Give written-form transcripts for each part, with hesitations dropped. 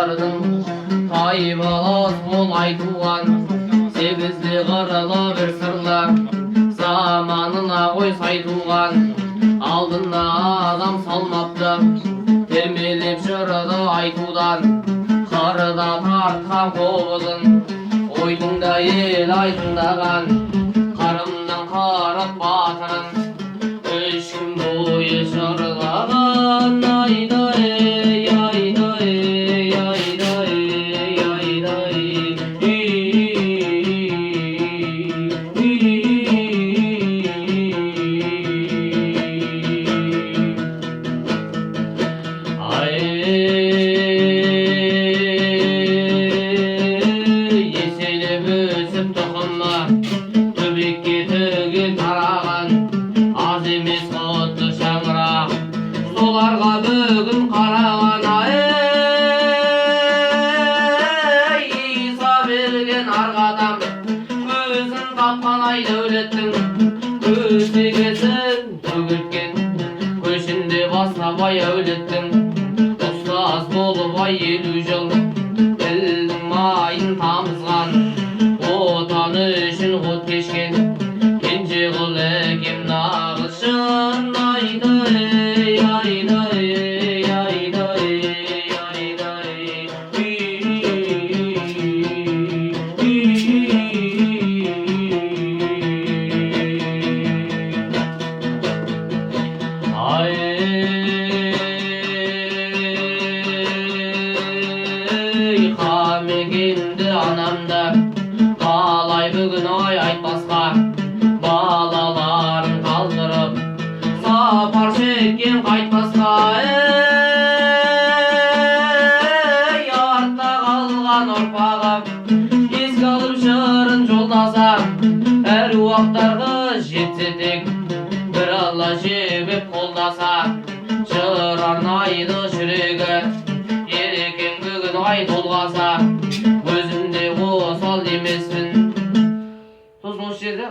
бардың тайбалас болай туған сегізде қырылы бір сырлы заманына қой сай туған алдына адам салмапты термелеп жырды айтудан қырда тартқан қобызын ойдыңда ел айтындаған қарымның қырық батырын үш күн бойы жырлаған айдай айдай айдай айдай еселеп өсіп тұқымы төбекке түгел тараған аз емес құтты шаңырақ соларға бүгін қараған иса берген арқадам көзін тапқан ай дәулеттің көсегесін төгілткен көшінде бастап ай әулеттің ұстаз болып ай 50 жыл елдің майын тамызған отаны үшін от кешкен кенже қыл әкем нағыз шын айдай айдай айдай айдай қамегенді анамда қалай бүгін ой айтпасқа балаларын қалдырып сапар шеккен қайтпасқа артта қалған ұрпағым еске алып жырын жолдаса әруақтарға жетсе тек бір алла жебеп қолдаса жыр арнайды жүрегі ерекең бүгін ай толғаса өзімде осал емеспін сосын осы жерде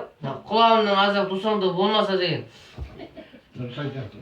құлағымның азақ тусаңды болмаса деген дұрыс айтасың